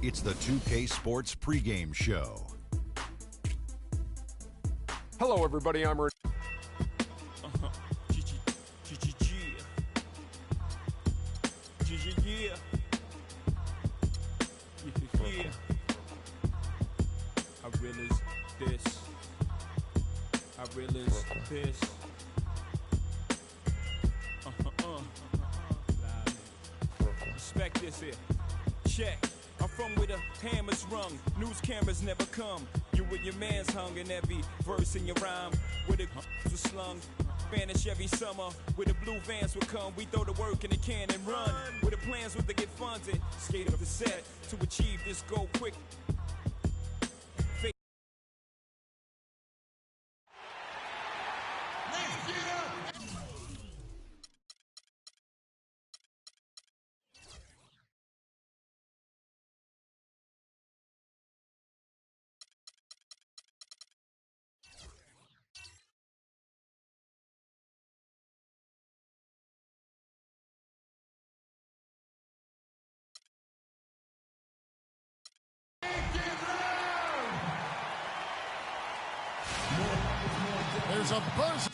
It's the 2K Sports pregame show. Hello, everybody. I'm Rich. I realize this. I realize this. Respect this here. Check. I'm from where the hammers rung, news cameras never come. You with your mans hung in every verse in your rhyme. Where the was slung, vanish every summer. Where the blue vans would come, we throw the work in the can and run. Where the plans was to get funded, skate up the set to achieve this goal quick. There's a buzz.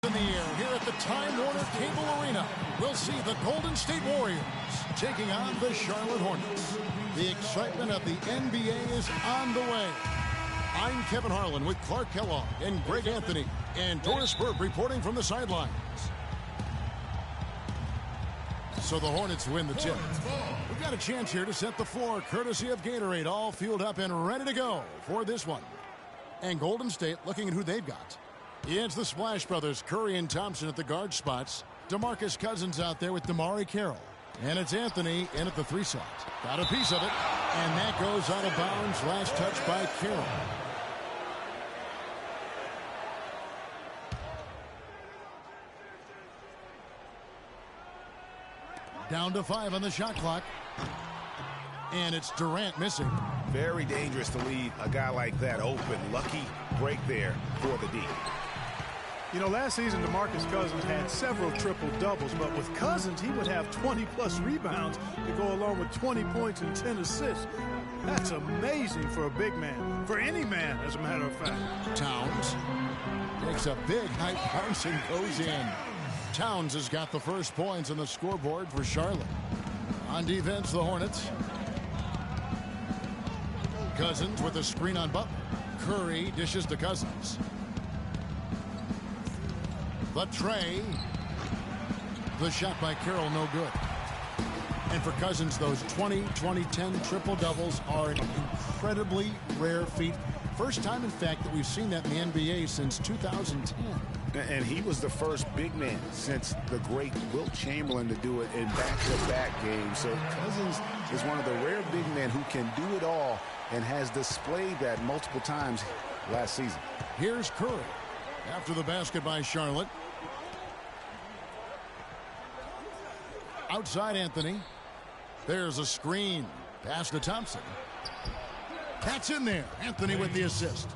In the air here at the Time Warner Cable Arena, we'll see the Golden State Warriors taking on the Charlotte Hornets. The excitement of the NBA is on the way. I'm Kevin Harlan with Clark Kellogg and Greg Anthony and Doris Burke reporting from the sidelines. So the Hornets win the tip. We've got a chance here to set the floor courtesy of Gatorade, all fueled up and ready to go for this one. And Golden State looking at who they've got. It's the Splash Brothers, Curry and Thompson at the guard spots. DeMarcus Cousins out there with DeMare Carroll. And it's Anthony in at the 3 slot. Got a piece of it. And that goes out of bounds. Last touch by Carroll. Down to 5 on the shot clock. And it's Durant missing. Very dangerous to leave a guy like that open. Lucky break there for the D. You know, last season, DeMarcus Cousins had several triple-doubles, but with Cousins, he would have 20-plus rebounds to go along with 20 points and 10 assists. That's amazing for a big man, for any man, as a matter of fact. Towns takes a big high bounce and goes in. Towns has got the first points on the scoreboard for Charlotte. On defense, the Hornets. Cousins with a screen on Butler. Curry dishes to Cousins. The tray. The shot by Carroll, no good. And for Cousins, those 20, 10 triple-doubles are an incredibly rare feat. First time, in fact, that we've seen that in the NBA since 2010. And he was the first big man since the great Wilt Chamberlain to do it in back-to-back games. So Cousins is one of the rare big men who can do it all and has displayed that multiple times last season. Here's Curry after the basket by Charlotte. Outside Anthony. There's a screen. Pass to Thompson. That's in there. Anthony with the assist.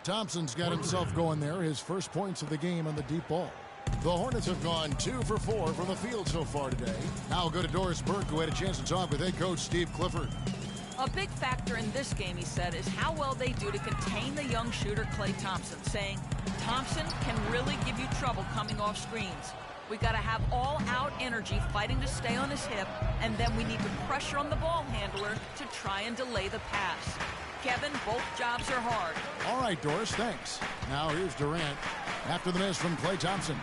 Thompson's got himself going there. His first points of the game on the deep ball. The Hornets have gone 2 for 4 from the field so far today. Now we'll go to Doris Burke, who had a chance to talk with head coach Steve Clifford. A big factor in this game, he said, is how well they do to contain the young shooter Klay Thompson, saying Thompson can really give you trouble coming off screens. We got to have all-out energy fighting to stay on his hip, and then we need to pressure on the ball handler to try and delay the pass. Kevin, both jobs are hard. All right, Doris, thanks. Now here's Durant after the miss from Klay Thompson.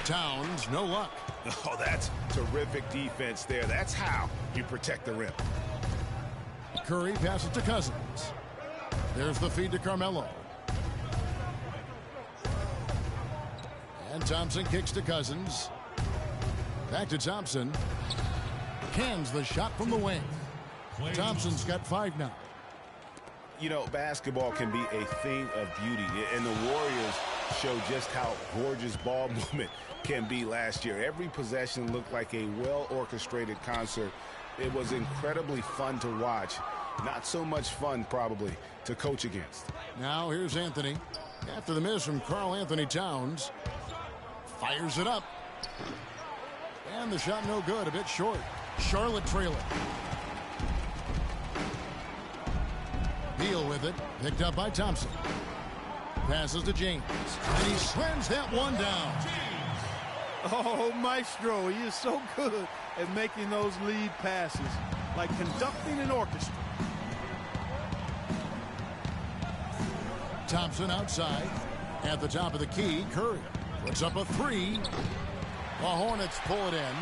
Towns, no luck. Oh, that's terrific defense there. That's how you protect the rim. Curry passes to Cousins. There's the feed to Carmelo. And Thompson kicks to Cousins. Back to Thompson. Cans the shot from the wing. Thompson's got 5 now. You know, basketball can be a thing of beauty, and the Warriors show just how gorgeous ball movement can be last year. Every possession looked like a well-orchestrated concert. It was incredibly fun to watch. Not so much fun, probably, to coach against. Now here's Anthony. After the miss from Karl Anthony Towns. Fires it up. And the shot no good, a bit short. Charlotte trailing. Beal with it, picked up by Thompson. Passes to James, and he slams that one down. Oh, Maestro, he is so good at making those lead passes, like conducting an orchestra. Thompson outside. At the top of the key, Curry puts up a 3. The Hornets pull it in.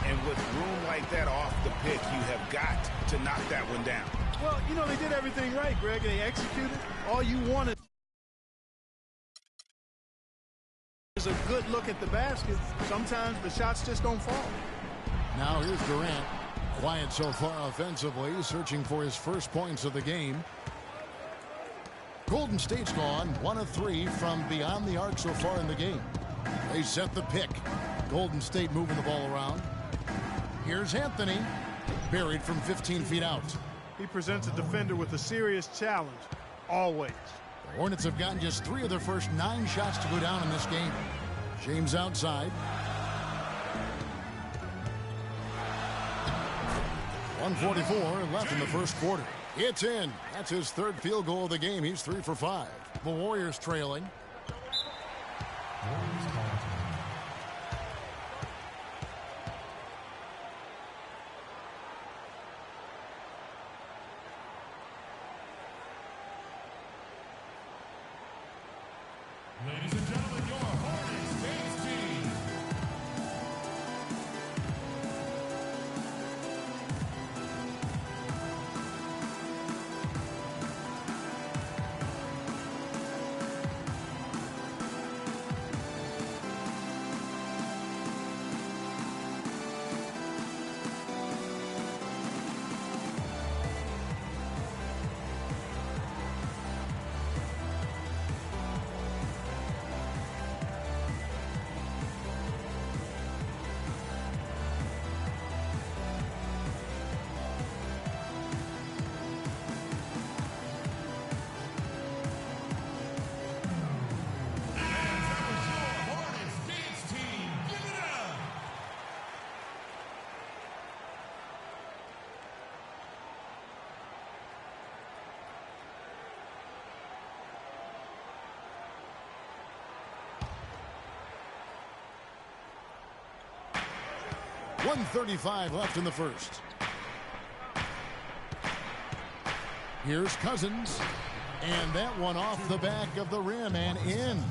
And with room like that off the pick, you have got to knock that one down. Well, you know, they did everything right, Greg. They executed. All you wanted is a good look at the basket. Sometimes the shots just don't fall. Now here's Durant. Quiet so far offensively, searching for his first points of the game. Golden State's gone 1 of 3 from beyond the arc so far in the game. They set the pick. Golden State moving the ball around. Here's Anthony, buried from 15 feet out. He presents a defender with a serious challenge, always. The Hornets have gotten just 3 of their first 9 shots to go down in this game. James outside. 1:44 left in the first quarter. It's in. That's his 3rd field goal of the game. He's 3 for 5. The Warriors trailing. Ladies and gentlemen, your Hornets dance team. .135 left in the first. Here's Cousins. And that one off the back of the rim and in.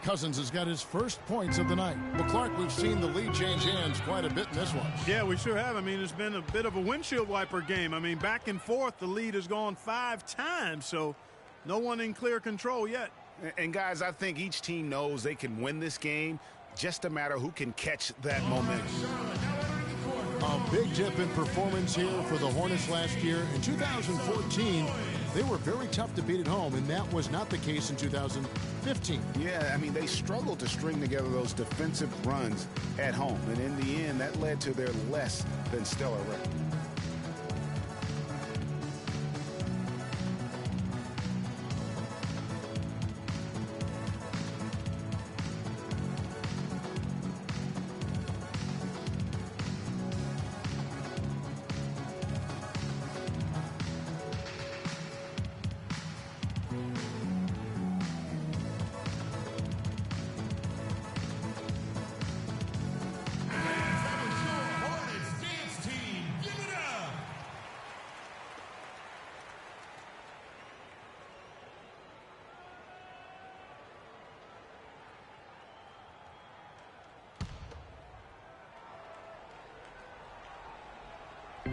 Cousins has got his first points of the night. Well, Clark, we've seen the lead change hands quite a bit in this one. Yeah, we sure have. I mean, it's been a bit of a windshield wiper game. I mean, back and forth, the lead has gone 5 times, so no one in clear control yet. And, guys, I think each team knows they can win this game. Just a matter who can catch that momentum. A big dip in performance here for the Hornets last year. In 2014, they were very tough to beat at home, and that was not the case in 2015. Yeah, I mean, they struggled to string together those defensive runs at home. And in the end, that led to their less than stellar record.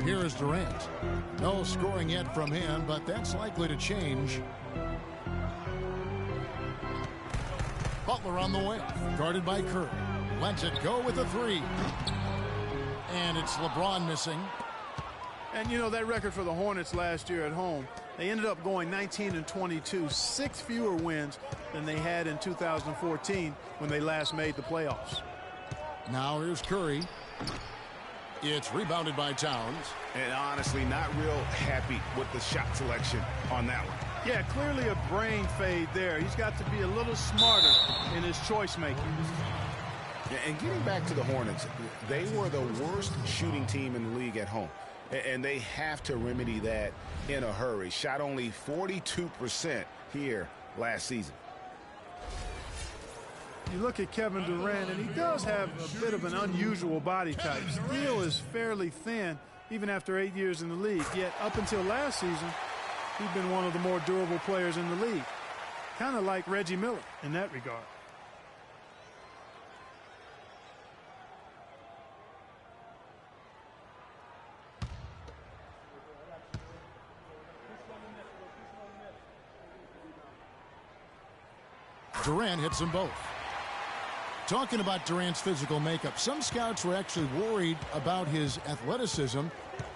Here is Durant. No scoring yet from him, but that's likely to change. Butler on the way, guarded by Curry. Lets it go with a three. And it's LeBron missing. And you know, that record for the Hornets last year at home, they ended up going 19-22, 6 fewer wins than they had in 2014 when they last made the playoffs. Now here's Curry. It's rebounded by Towns. And honestly, not real happy with the shot selection on that one. Yeah, clearly a brain fade there. He's got to be a little smarter in his choice making. And getting back to the Hornets, they were the worst shooting team in the league at home. And they have to remedy that in a hurry. Shot only 42% here last season. You look at Kevin Durant, and he does have a bit of an unusual body type. Still is fairly thin, even after 8 years in the league. Yet up until last season, he's been one of the more durable players in the league. Kind of like Reggie Miller in that regard. Durant hits them both. Talking about Durant's physical makeup, some scouts were actually worried about his athleticism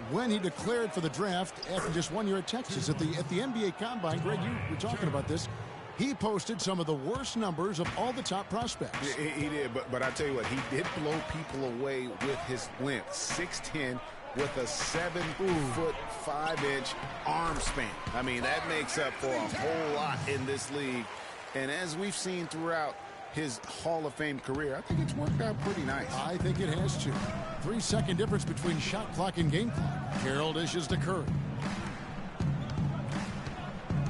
when he declared for the draft after just 1 year at Texas. At the NBA Combine, Greg, you were talking about this. He posted some of the worst numbers of all the top prospects. He did, but I tell you what, he did blow people away with his length. 6'10", with a 7'5" arm span. I mean, that makes up for a whole lot in this league. And as we've seen throughout his Hall of Fame career, I think it's worked out pretty nice. I think it has to. 3-second difference between shot clock and game clock. Carroll dishes to Curry.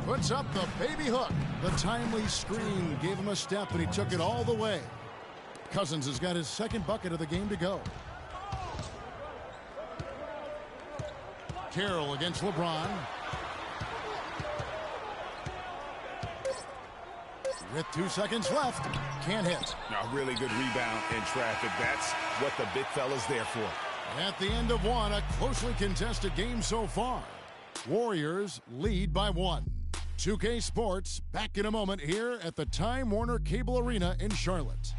Puts up the baby hook. The timely screen gave him a step, and he took it all the way. Cousins has got his second bucket of the game to go. Carroll against LeBron. With 2 seconds left, can't hit. A really good rebound in traffic. That's what the big fella's there for. At the end of one, a closely contested game so far. Warriors lead by 1. 2K Sports back in a moment here at the Time Warner Cable Arena in Charlotte.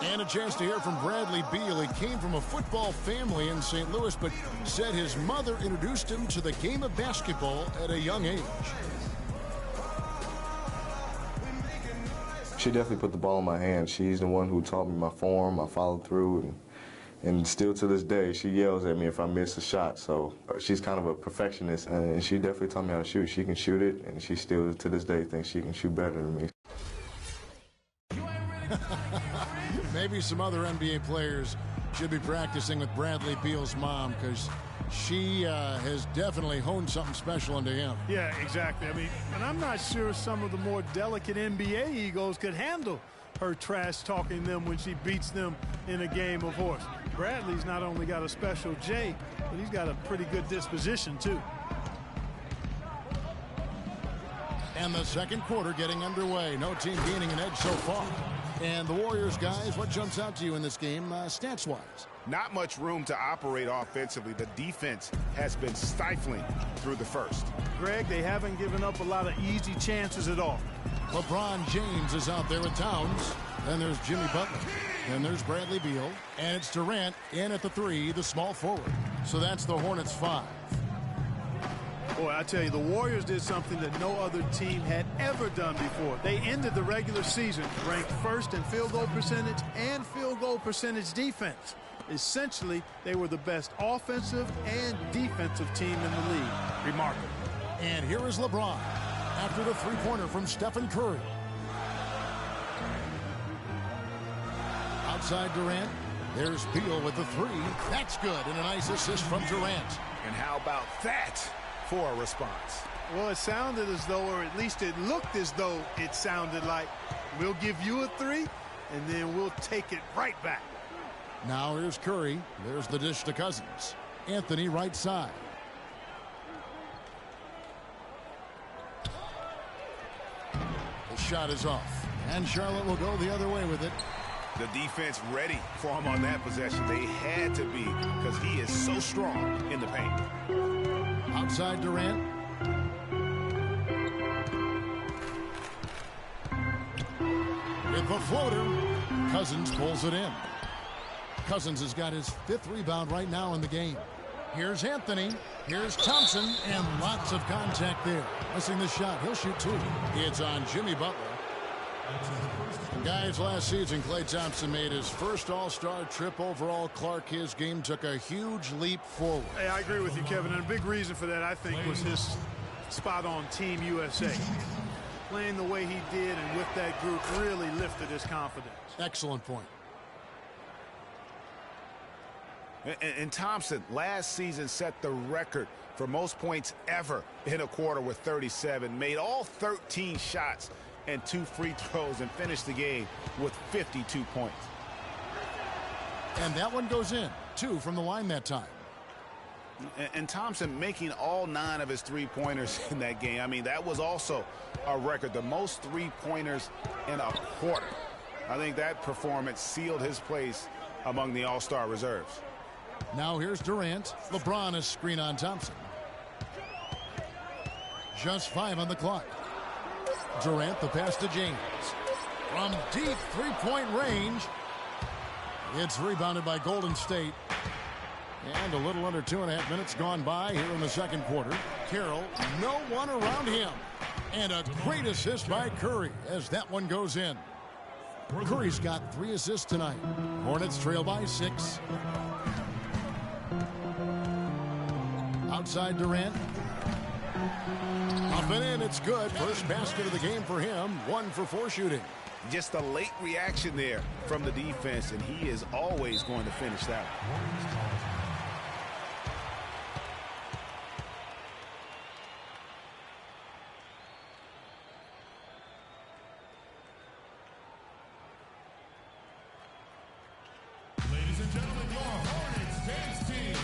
And a chance to hear from Bradley Beal. He came from a football family in St. Louis, but said his mother introduced him to the game of basketball at a young age. She definitely put the ball in my hand. She's the one who taught me my form, my follow through, and still to this day, she yells at me if I miss a shot. So she's kind of a perfectionist, and she definitely taught me how to shoot. She can shoot it, and she still to this day thinks she can shoot better than me. Maybe some other NBA players should be practicing with Bradley Beal's mom, because she has definitely honed something special into him. Yeah, exactly. I mean, and I'm not sure some of the more delicate NBA egos could handle her trash talking them when she beats them in a game of horse. Bradley's not only got a special J, but he's got a pretty good disposition, too. And the second quarter getting underway. No team gaining an edge so far. And the Warriors, guys, what jumps out to you in this game stats-wise? Not much room to operate offensively. The defense has been stifling through the first. Greg, they haven't given up a lot of easy chances at all. LeBron James is out there with Towns. Then there's Jimmy Butler. Then there's Bradley Beal. And it's Durant in at the 3, the small forward. So that's the Hornets' 5. Boy, I tell you, the Warriors did something that no other team had ever done before. They ended the regular season ranked first in field goal percentage and field goal percentage defense. Essentially, they were the best offensive and defensive team in the league. Remarkable. And here is LeBron after the three-pointer from Stephen Curry. Outside Durant, there's Beal with the 3. That's good, and a nice assist from Durant. And how about that for a response? Well, it sounded as though, or at least it looked as though it sounded like, we'll give you a 3, and then we'll take it right back. Now here's Curry. There's the dish to Cousins. Anthony right side. The shot is off, and Charlotte will go the other way with it. The defense ready for him on that possession. They had to be, because he is so strong in the paint. Outside Durant. With the floater, Cousins pulls it in. Cousins has got his 5th rebound right now in the game. Here's Anthony. Here's Thompson, and lots of contact there. Missing the shot. He'll shoot 2. It's on Jimmy Butler. Guys, last season, Klay Thompson made his first All-Star trip overall. Clark, his game took a huge leap forward. Hey, I agree with you, Kevin. And a big reason for that, I think, was his spot on Team USA. Playing the way he did and with that group really lifted his confidence. Excellent point. And Thompson last season set the record for most points ever in a quarter with 37. Made all 13 shots and 2 free throws and finished the game with 52 points. And that one goes in. 2 from the line that time. And Thompson making all 9 of his 3-pointers in that game. I mean, that was also a record. The most 3-pointers in a quarter. I think that performance sealed his place among the All-Star reserves. Now here's Durant. LeBron is screen on Thompson. Just 5 on the clock. Durant, the pass to James. From deep 3-point range. It's rebounded by Golden State. And a little under 2.5 minutes gone by here in the second quarter. Carroll, no one around him. And a great assist by Curry as that one goes in. Curry's got 3 assists tonight. Hornets trail by 6. Outside Durant. Up and in, it's good. First basket of the game for him. 1 for 4 shooting. Just a late reaction there from the defense, and he is always going to finish that. Ladies and gentlemen, your Hornets dance team.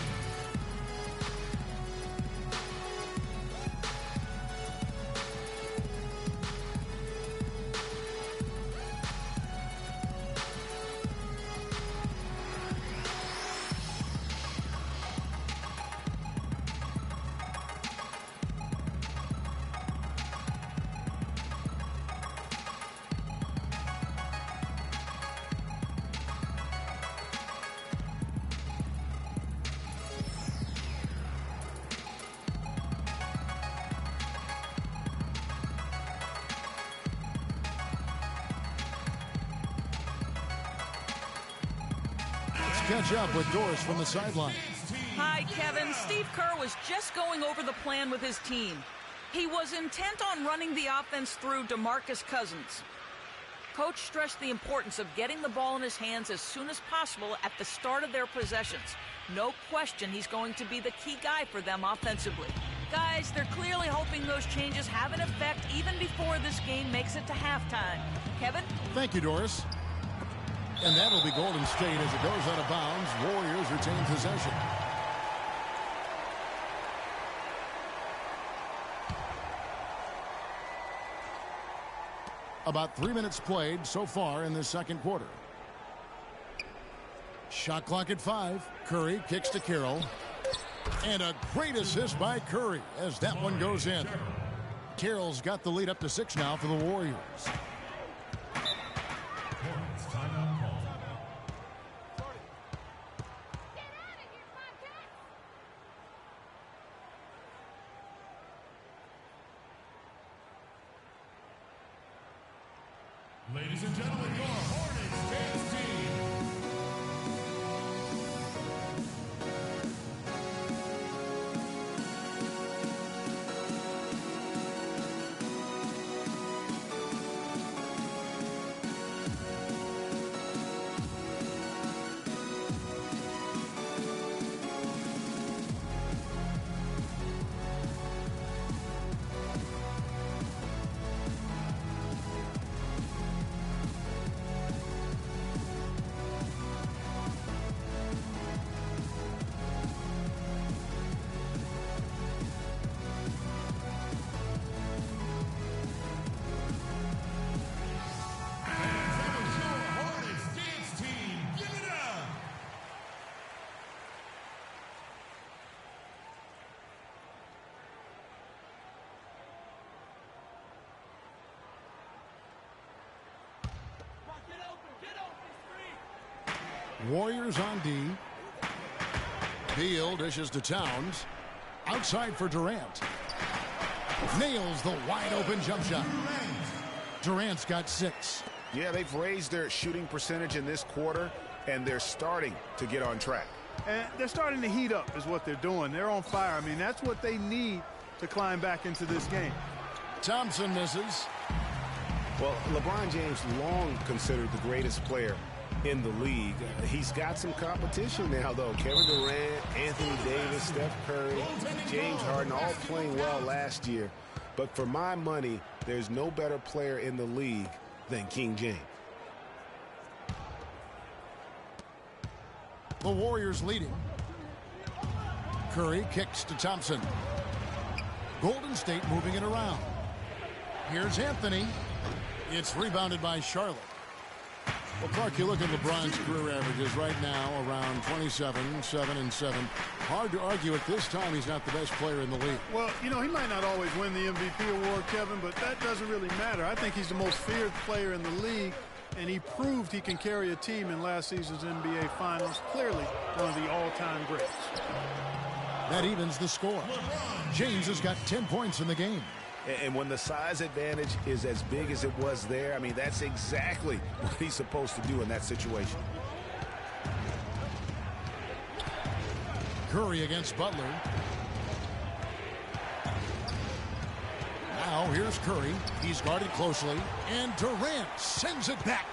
Catch up with Doris from the sideline. Hi, Kevin. Steve Kerr was just going over the plan with his team. He was intent on running the offense through DeMarcus Cousins. Coach stressed the importance of getting the ball in his hands as soon as possible at the start of their possessions. No question he's going to be the key guy for them offensively. Guys, they're clearly hoping those changes have an effect even before this game makes it to halftime. Kevin? Thank you, Doris. And that'll be Golden State as it goes out of bounds. Warriors retain possession. About 3 minutes played so far in this second quarter. Shot clock at 5. Curry kicks to Carroll. And a great assist by Curry as that one goes in. Carroll's got the lead up to 6 now for the Warriors. Ladies and gentlemen, your Hornets dance team. Warriors on D. Beal dishes to Towns. Outside for Durant. Nails the wide-open jump shot. Durant's got 6. Yeah, they've raised their shooting percentage in this quarter, and they're starting to get on track. And they're starting to heat up is what they're doing. They're on fire. I mean, that's what they need to climb back into this game. Thompson misses. Well, LeBron James long considered the greatest player in the league. He's got some competition now, though. Kevin Durant, Anthony Davis, Steph Curry, James Harden, all playing well last year. But for my money, there's no better player in the league than King James. The Warriors leading. Curry kicks to Thompson. Golden State moving it around. Here's Anthony. It's rebounded by Charlotte. Well, Clark, you look at LeBron's career averages right now around 27, 7 and 7. Hard to argue at this time he's not the best player in the league. Well, you know, he might not always win the MVP award, Kevin, but that doesn't really matter. I think he's the most feared player in the league, and he proved he can carry a team in last season's NBA Finals. Clearly one of the all-time greats. That evens the score. James has got 10 points in the game. And when the size advantage is as big as it was there, I mean, that's exactly what he's supposed to do in that situation. Curry against Butler. Now here's Curry. He's guarded closely. And Durant sends it back.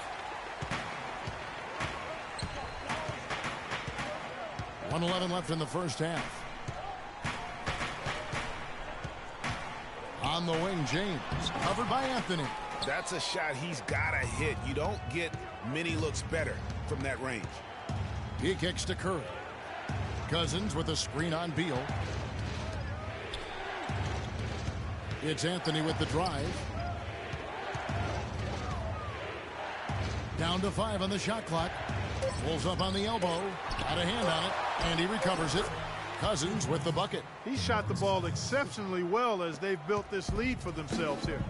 1:11 left in the first half. On the wing, James. Covered by Anthony. That's a shot he's got to hit. You don't get many looks better from that range. He kicks to Curry. Cousins with a screen on Beal. It's Anthony with the drive. Down to 5 on the shot clock. Pulls up on the elbow. Got a hand on it. And he recovers it. Cousins with the bucket. He shot the ball exceptionally well as they've built this lead for themselves here.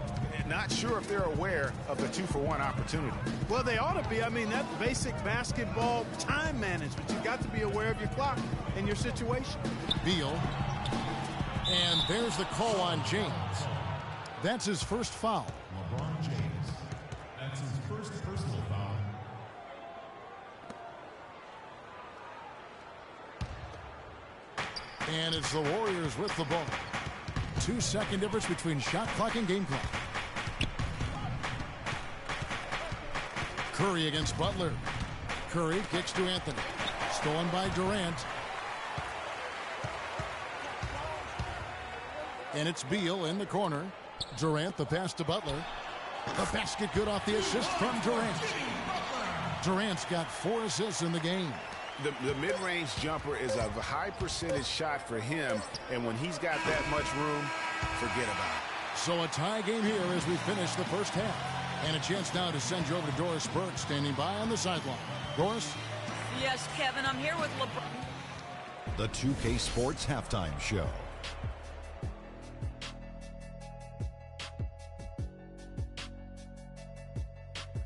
Not sure if they're aware of the 2-for-1 opportunity. Well, they ought to be. I mean, that basic basketball time management. You've got to be aware of your clock and your situation. Beal. And there's the call on James. That's his first foul. LeBron James. That's his first personal foul. And it's the Warriors with the ball. 2-second difference between shot clock and game clock. Curry against Butler. Curry kicks to Anthony. Stolen by Durant. And it's Beal in the corner. Durant, the pass to Butler. The basket good off the assist from Durant. Durant's got 4 assists in the game. The mid-range jumper is a high percentage shot for him, and when he's got that much room, forget about it. So a tie game here as we finish the first half. And a chance now to send you over to Doris Burke standing by on the sideline. Doris? Yes, Kevin, I'm here with LeBron. The 2K Sports Halftime Show.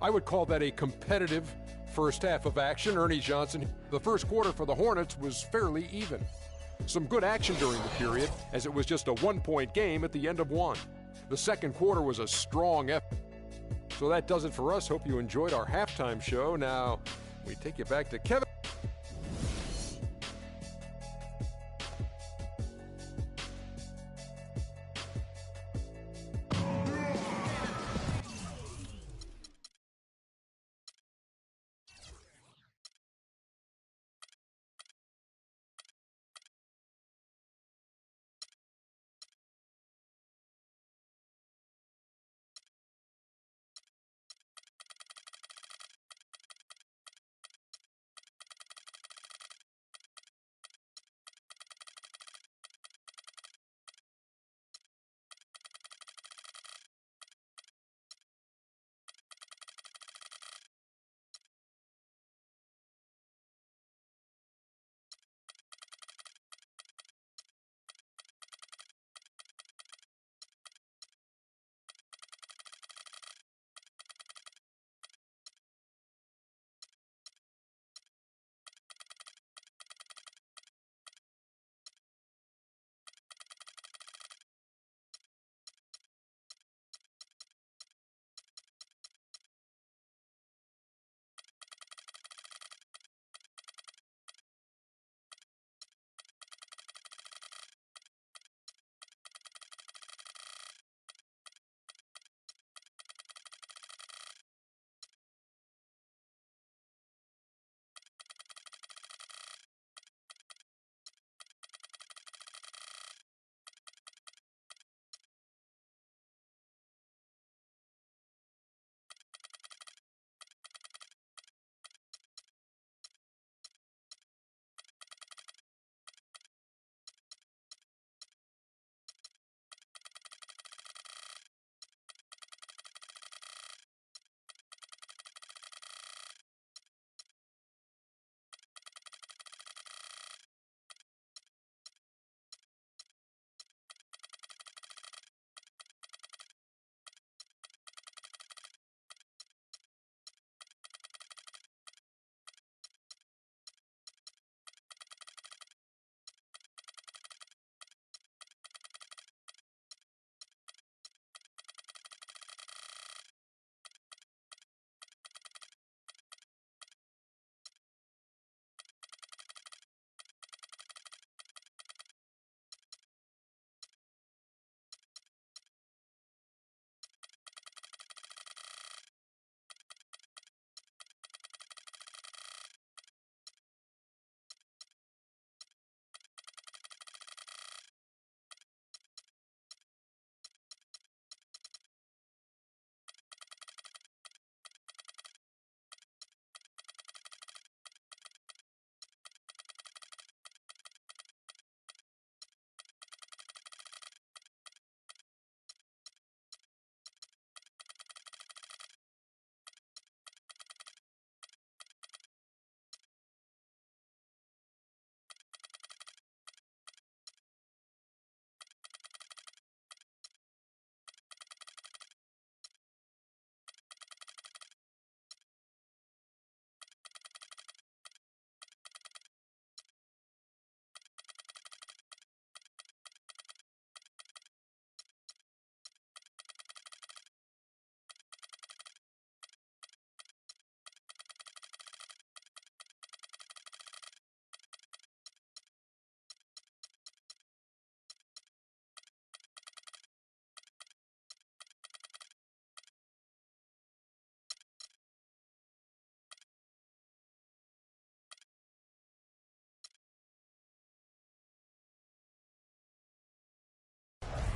I would call that a competitive first half of action. Ernie Johnson, the first quarter for the Hornets was fairly even. Some good action during the period, as it was just a 1-point game at the end of one. The second quarter was a strong effort. So that does it for us. Hope you enjoyed our halftime show. Now, we take you back to Kevin.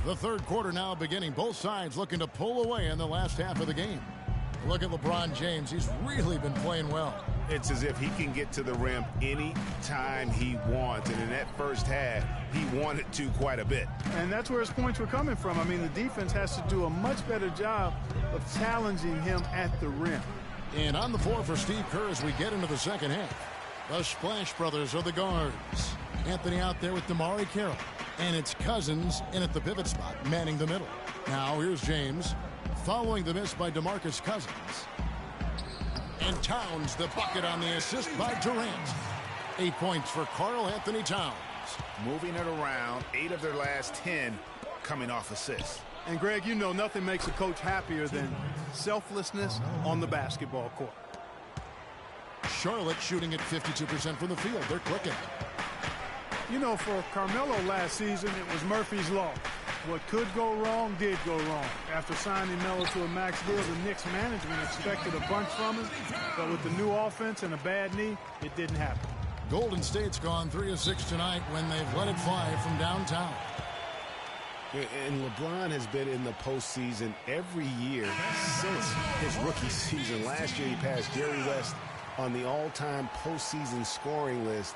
The third quarter now beginning. Both sides looking to pull away in the last half of the game. Look at LeBron James. He's really been playing well. It's as if he can get to the rim any time he wants. And in that first half, he wanted to quite a bit. And that's where his points were coming from. I mean, the defense has to do a much better job of challenging him at the rim. And on the floor for Steve Kerr as we get into the second half. The Splash Brothers are the guards. Anthony out there with DeMarre Carroll. And it's Cousins in at the pivot spot, manning the middle. Now here's James, following the miss by DeMarcus Cousins. And Towns the bucket on the assist by Durant. 8 points for Karl Anthony Towns. Moving it around, 8 of their last 10 coming off assists. And Greg, you know nothing makes a coach happier than selflessness on the basketball court. Charlotte shooting at 52% from the field. They're clicking. You know, for Carmelo last season, it was Murphy's Law. What could go wrong did go wrong. After signing Melo to a max deal, the Knicks management expected a bunch from him, but with the new offense and a bad knee, it didn't happen. Golden State's gone 3 of 6 tonight when they've let it fly from downtown. And LeBron has been in the postseason every year since his rookie season. Last year, he passed Jerry West on the all-time postseason scoring list.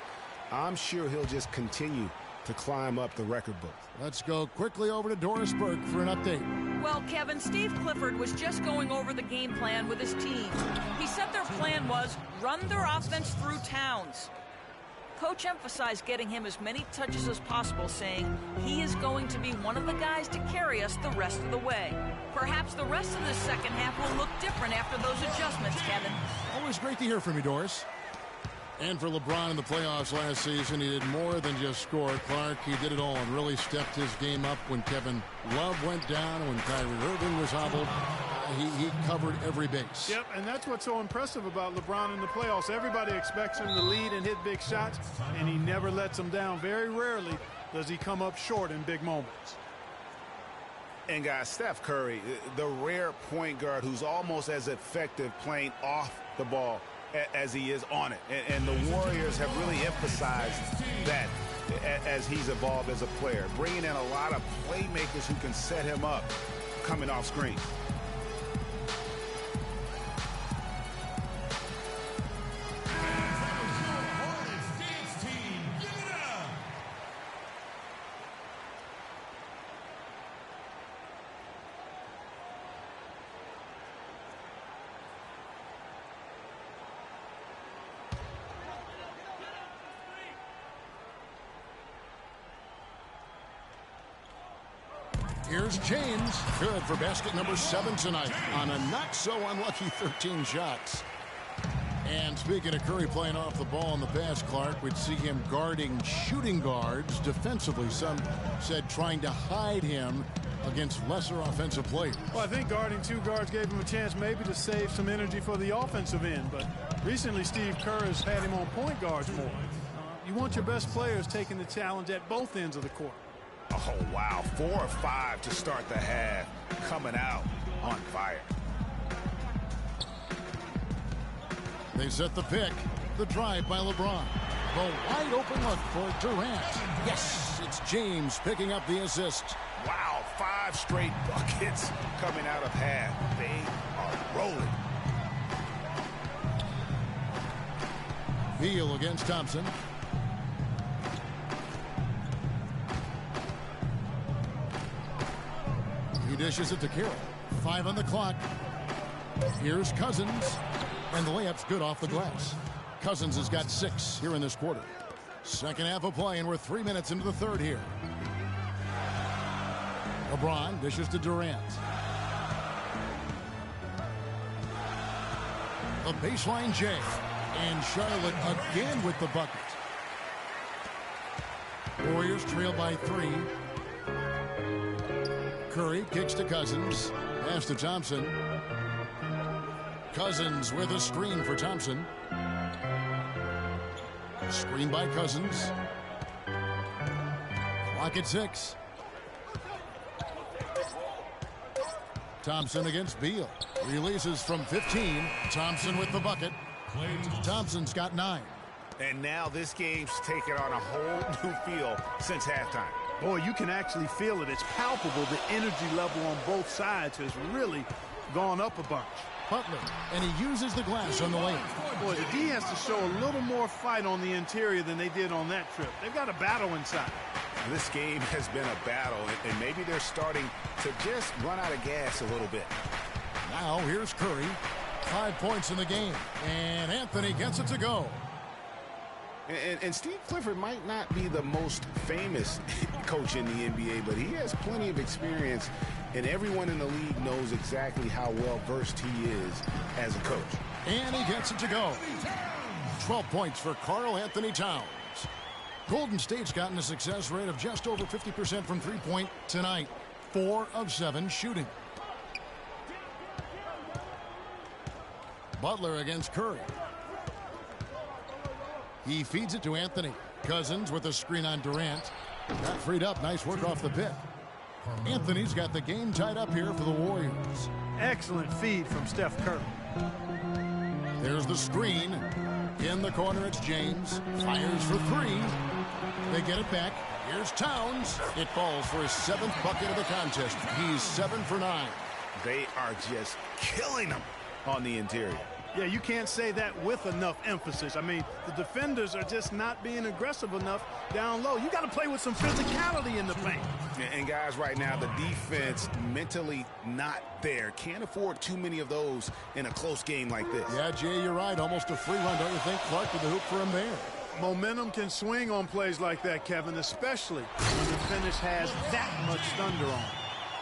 I'm sure he'll just continue to climb up the record book. Let's go quickly over to Doris Burke for an update. Well, Kevin, Steve Clifford was just going over the game plan with his team. He said their plan was run their offense through Towns. Coach emphasized getting him as many touches as possible, saying he is going to be one of the guys to carry us the rest of the way. Perhaps the rest of the second half will look different after those adjustments, Kevin. Always great to hear from you, Doris. And for LeBron in the playoffs last season, he did more than just score. Clark, he did it all and really stepped his game up when Kevin Love went down, when Kyrie Irving was hobbled. He covered every base. Yep, and that's what's so impressive about LeBron in the playoffs. Everybody expects him to lead and hit big shots, and he never lets them down. Very rarely does he come up short in big moments. And guys, Steph Curry, the rare point guard who's almost as effective playing off the ball as he is on it. And the Warriors have really emphasized that as he's evolved as a player, bringing in a lot of playmakers who can set him up coming off screen. Here's James. Good for basket number 7 tonight on a not-so-unlucky 13 shots. And speaking of Curry playing off the ball in the pass, Clark, we'd see him guarding shooting guards defensively. Some said trying to hide him against lesser offensive players. Well, I think guarding 2 guards gave him a chance maybe to save some energy for the offensive end. But recently, Steve Kerr has had him on point guards more. You want your best players taking the challenge at both ends of the court. Oh, wow. 4 or 5 to start the half. Coming out on fire. They set the pick. The drive by LeBron. The wide open look for Durant. Yes, it's James picking up the assist. Wow, 5 straight buckets coming out of half. They are rolling. Beal against Thompson. He dishes it to Carroll. 5 on the clock. Here's Cousins. And the layup's good off the glass. Cousins has got 6 here in this quarter. Second half of play, and we're 3 minutes into the third here. LeBron dishes to Durant. The baseline J. And Charlotte again with the bucket. Warriors trail by 3. Curry kicks to Cousins. Pass to Thompson. Cousins with a screen for Thompson. Screen by Cousins. Clock at 6. Thompson against Beal. Releases from 15. Thompson with the bucket. Thompson's got 9. And now this game's taken on a whole new feel since halftime. Boy, you can actually feel it. It's palpable. The energy level on both sides has really gone up a bunch. Butler, and he uses the glass on the layup. Boy, the D has to show a little more fight on the interior than they did on that trip. They've got a battle inside. This game has been a battle, and maybe they're starting to just run out of gas a little bit. Now here's Curry. 5 points in the game, and Anthony gets it to go. And Steve Clifford might not be the most famous coach in the NBA, but he has plenty of experience, and everyone in the league knows exactly how well-versed he is as a coach. And he gets it to go. 12 points for Karl Anthony Towns. Golden State's gotten a success rate of just over 50% from three-point tonight. 4 of 7 shooting. Butler against Curry. He feeds it to Anthony. Cousins with a screen on Durant. Got freed up. Nice work off the pick. Anthony's got the game tied up here for the Warriors. Excellent feed from Steph Curry. There's the screen. In the corner, it's James. Fires for 3. They get it back. Here's Towns. It falls for his 7th bucket of the contest. He's 7 for 9. They are just killing them on the interior. Yeah, you can't say that with enough emphasis. I mean, the defenders are just not being aggressive enough down low. You got to play with some physicality in the paint. And guys, right now, the defense mentally not there. Can't afford too many of those in a close game like this. Yeah, Jay, you're right. Almost a free run, don't you think? Clark with the hoop for him there. Momentum can swing on plays like that, Kevin, especially when the finish has that much thunder on it.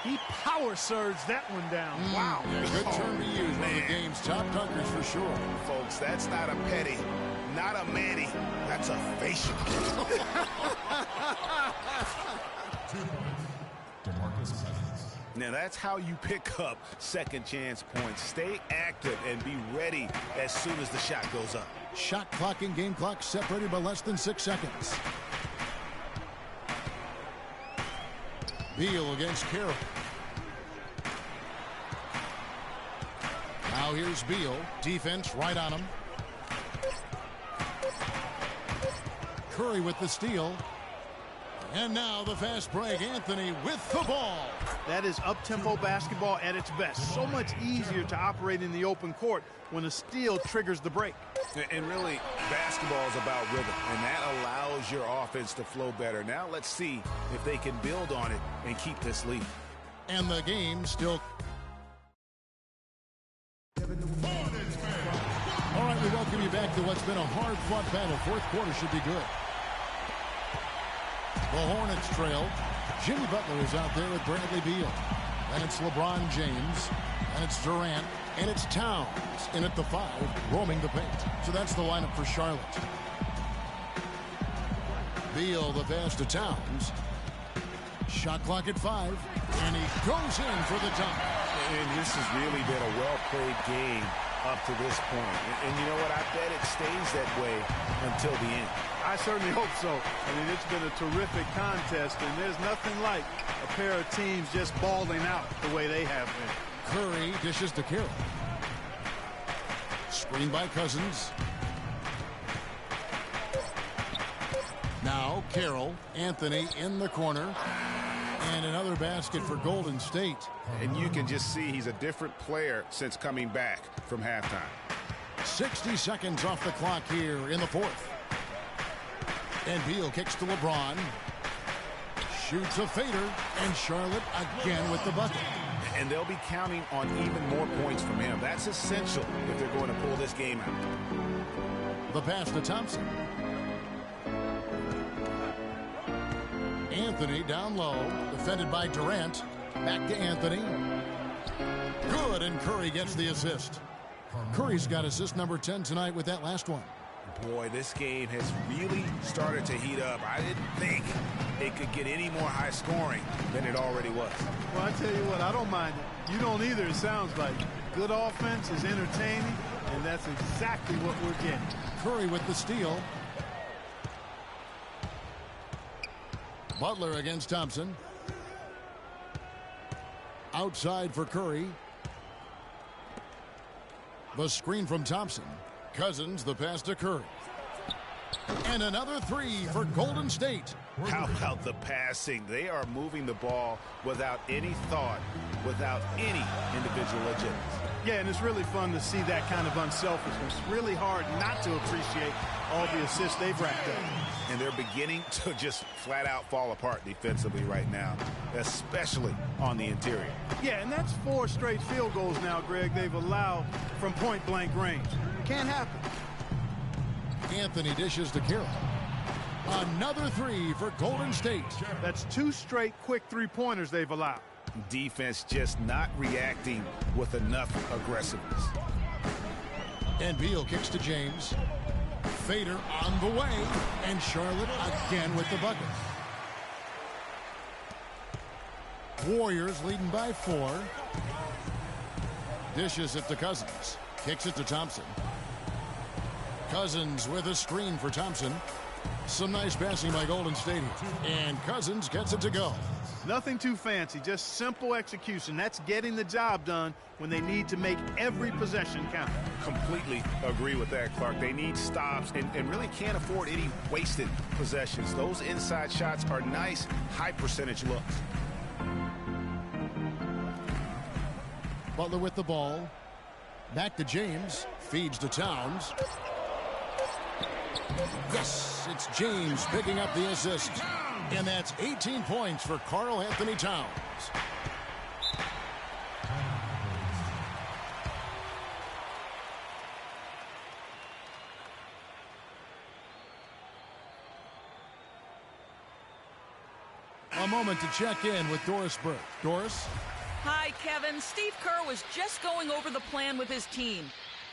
He power surged that one down. Wow. Yeah, good term to use. One of the game's top dunkers for sure. Folks, that's not a petty, not a Manny. That's a facial. Now that's how you pick up second chance points. Stay active and be ready as soon as the shot goes up. Shot clock and game clock separated by less than 6 seconds. Beal against Carroll. Now here's Beal. Defense right on him. Curry with the steal. And now the fast break. Anthony with the ball. That is up-tempo basketball at its best. So much easier to operate in the open court when a steal triggers the break. And really, basketball is about rhythm, and that allows your offense to flow better. Now let's see if they can build on it and keep this lead. And the game still... All right, we welcome you back to what's been a hard-fought battle. Fourth quarter should be good. The Hornets trail. Jimmy Butler is out there with Bradley Beal. And it's LeBron James. And it's Durant. And it's Towns in at the 5, roaming the paint. So that's the lineup for Charlotte. Beal the pass to Towns. Shot clock at 5. And he goes in for the top. And this has really been a well-played game up to this point. And you know what? I bet it stays that way until the end. I certainly hope so. I mean, it's been a terrific contest, and there's nothing like a pair of teams just balling out the way they have been. Curry dishes to Carroll. Screen by Cousins. Now Carroll. Anthony in the corner. And another basket for Golden State. And you can just see he's a different player since coming back from halftime. 60 seconds off the clock here in the fourth. And Beal kicks to LeBron. Shoots a fader. And Charlotte again with the bucket. And they'll be counting on even more points from him. That's essential if they're going to pull this game out. The pass to Thompson. Anthony down low. Defended by Durant. Back to Anthony. Good, and Curry gets the assist. Curry's got assist number 10 tonight with that last one. Boy, this game has really started to heat up. I didn't think it could get any more high scoring than it already was. Well, I tell you what, I don't mind it. You don't either, it sounds like. Good offense is entertaining, and that's exactly what we're getting. Curry with the steal. Butler against Thompson. Outside for Curry. The screen from Thompson. Cousins, the pass to Curry. And another 3 for Golden State. How about the passing? They are moving the ball without any thought, without any individual agendas. Yeah, and it's really fun to see that kind of unselfishness. Really hard not to appreciate all the assists they've racked up. And they're beginning to just flat out fall apart defensively right now, especially on the interior. Yeah, and that's 4 straight field goals now, Greg, they've allowed from point-blank range. Can't happen. Anthony dishes to Carroll. Another 3 for Golden State. That's 2 straight quick three-pointers they've allowed. Defense just not reacting with enough aggressiveness. And Beal kicks to James. Fader on the way. And Charlotte again with the bucket. Warriors leading by 4. Dishes it to Cousins. Kicks it to Thompson. Cousins with a screen for Thompson. Some nice passing by Golden State. And Cousins gets it to go. Nothing too fancy, just simple execution. That's getting the job done when they need to make every possession count. Completely agree with that, Clark. They need stops and really can't afford any wasted possessions. Those inside shots are nice, high percentage looks. Butler with the ball. Back to James. Feeds to Towns. Yes, it's James picking up the assist. And that's 18 points for Karl Anthony Towns. A moment to check in with Doris Burke. Doris? Hi, Kevin. Steve Kerr was just going over the plan with his team.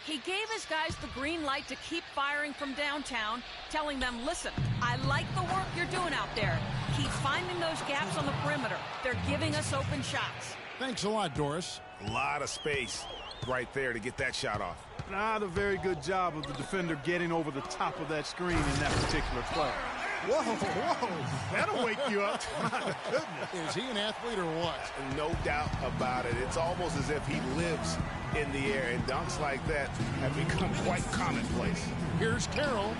He gave his guys the green light to keep firing from downtown, telling them, listen, I like the work you're doing out there. Keep finding those gaps on the perimeter. They're giving us open shots. Thanks a lot, Doris. A lot of space right there to get that shot off. Not a very good job of the defender getting over the top of that screen in that particular play. Whoa, that'll wake you up. My goodness. Is he an athlete or what? No doubt about it. It's almost as if he lives in the air, and dunks like that have become quite commonplace. Here's Carroll.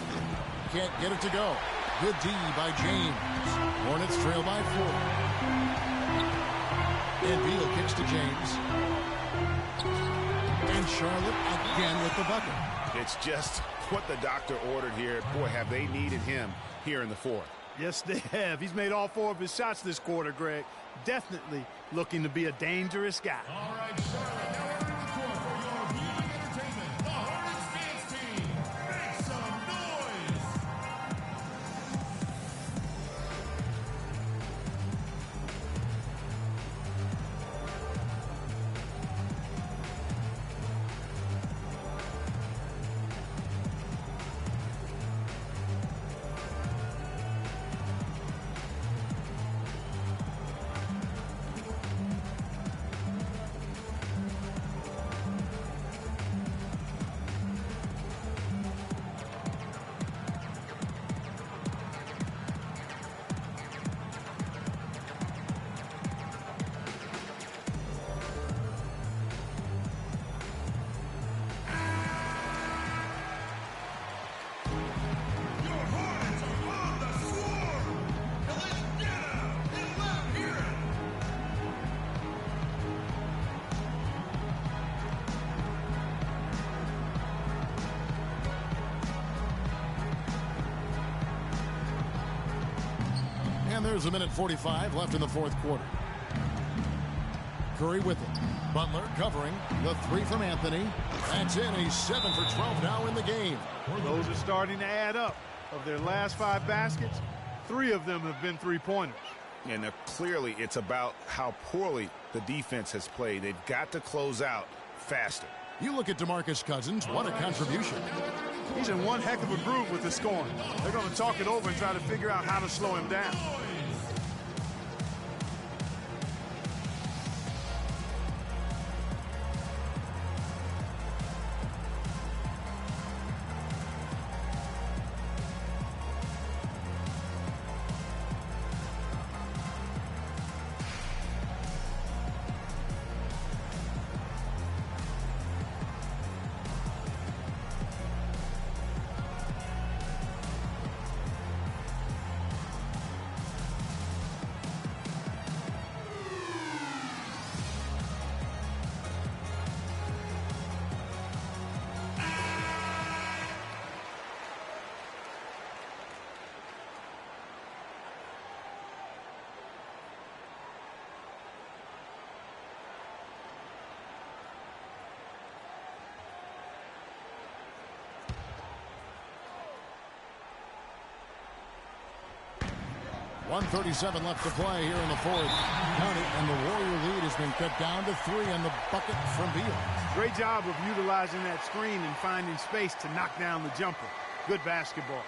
Can't get it to go. Good D by James. Hornets trail by 4. And Beal kicks to James. And Charlotte again with the bucket. It's just what the doctor ordered here. Boy, have they needed him here in the 4th. Yes, they have. He's made all 4 of his shots this quarter, Greg. Definitely looking to be a dangerous guy. All right, Charlotte, now we're in the court for your viewing entertainment. The Hornets dance team. Make some noise. And there's a minute 45 left in the 4th quarter. Curry with it. Butler covering. The 3 from Anthony. That's in. He's 7 for 12 now in the game. Those are starting to add up. Of their last 5 baskets, 3 of them have been three-pointers. And clearly it's about how poorly the defense has played. They've got to close out faster. You look at DeMarcus Cousins. What a contribution. He's in one heck of a groove with the scoring. They're going to talk it over and try to figure out how to slow him down. 1:37 left to play here in the fourth. And the Warrior lead has been cut down to 3 on the bucket from Beal. Great job of utilizing that screen and finding space to knock down the jumper. Good basketball.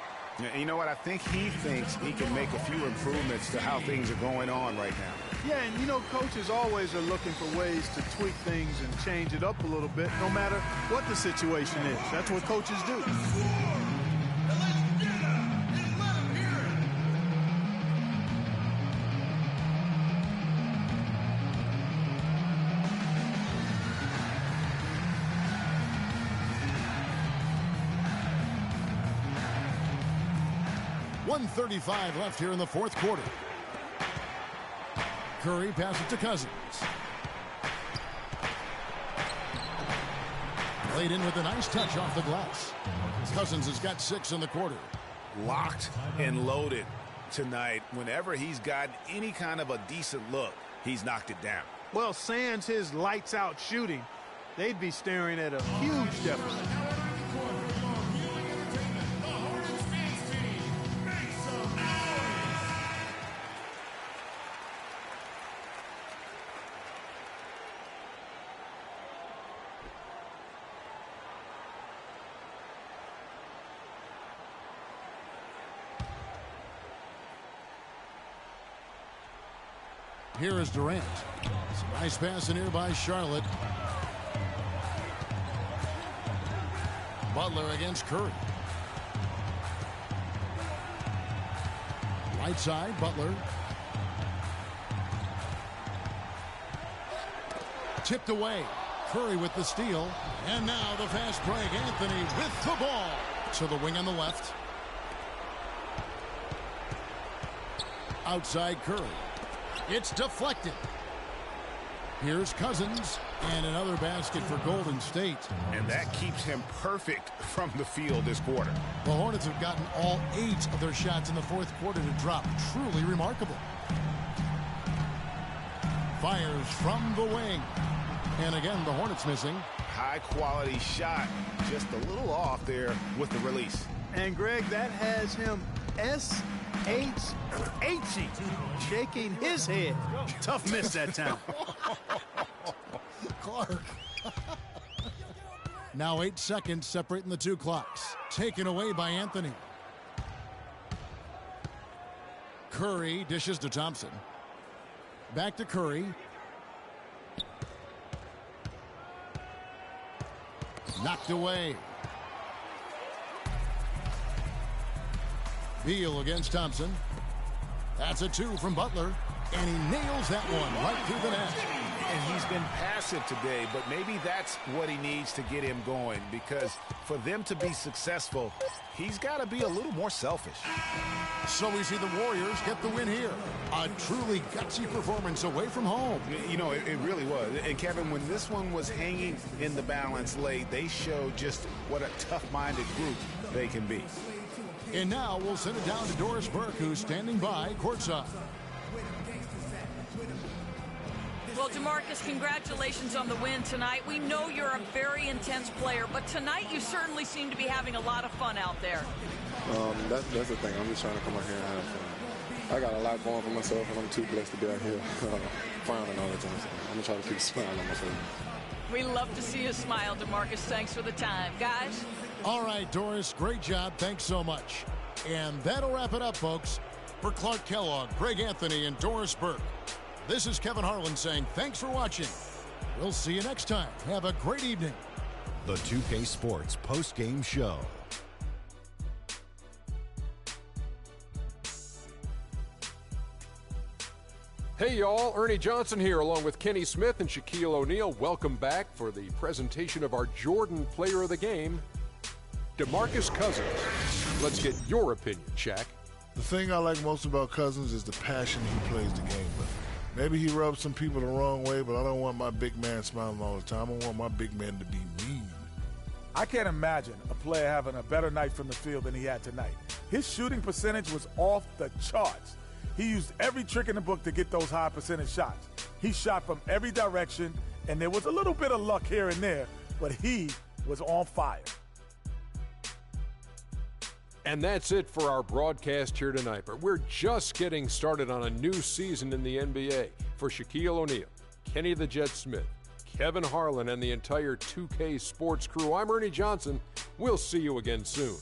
You know what? I think he thinks he can make a few improvements to how things are going on right now. Yeah, and you know, coaches always are looking for ways to tweak things and change it up a little bit, no matter what the situation is. That's what coaches do. .135 left here in the fourth quarter. Curry passes to Cousins. Laid in with a nice touch off the glass. Cousins has got 6 in the quarter. Locked and loaded tonight. Whenever he's got any kind of a decent look, he's knocked it down. Well, sans his lights-out shooting, they'd be staring at a huge deficit. Here is Durant. Nice pass in here by Charlotte. Butler against Curry. Right side, Butler. Tipped away. Curry with the steal. And now the fast break. Anthony with the ball. To the wing on the left. Outside Curry. It's deflected. Here's Cousins, and another basket for Golden State. And that keeps him perfect from the field this quarter. The Hornets have gotten all 8 of their shots in the fourth quarter to drop. Truly remarkable. Fires from the wing. And again, the Hornets missing. High-quality shot, just a little off there with the release. And, Greg, that has him S-H-H-ing, shaking his head. Tough miss that time. Clark. Now 8 seconds separating the 2 clocks. Taken away by Anthony. Curry dishes to Thompson. Back to Curry. Knocked away. Beal against Thompson. That's a 2 from Butler. And he nails that one right through the net. And he's been passive today, but maybe that's what he needs to get him going, because for them to be successful, he's got to be a little more selfish. So we see the Warriors get the win here. A truly gutsy performance away from home. You know, it really was. And, Kevin, when this one was hanging in the balance late, they showed just what a tough-minded group they can be. And now we'll send it down to Doris Burke, who's standing by courtside. Well, DeMarcus, congratulations on the win tonight. We know you're a very intense player, but tonight you certainly seem to be having a lot of fun out there. That's the thing. I'm just trying to come out here and have fun. I got a lot going for myself, and I'm too blessed to be out here frowning all the time. So I'm going to try to keep a smile on my face. We love to see you smile, DeMarcus. Thanks for the time. Guys? All right, Doris, great job. Thanks so much. And that'll wrap it up, folks. For Clark Kellogg, Greg Anthony, and Doris Burke, this is Kevin Harlan saying thanks for watching. We'll see you next time. Have a great evening. The 2K Sports post-game show. Hey, y'all. Ernie Johnson here, along with Kenny Smith and Shaquille O'Neal. Welcome back for the presentation of our Jordan Player of the Game, DeMarcus Cousins. Let's get your opinion, Shaq. The thing I like most about Cousins is the passion he plays the game with. Maybe he rubs some people the wrong way, but I don't want my big man smiling all the time. I want my big man to be mean. I can't imagine a player having a better night from the field than he had tonight. His shooting percentage was off the charts. He used every trick in the book to get those high percentage shots. He shot from every direction, and there was a little bit of luck here and there, but he was on fire. And that's it for our broadcast here tonight. But we're just getting started on a new season in the NBA. For Shaquille O'Neal, Kenny the Jet Smith, Kevin Harlan, and the entire 2K Sports crew, I'm Ernie Johnson. We'll see you again soon.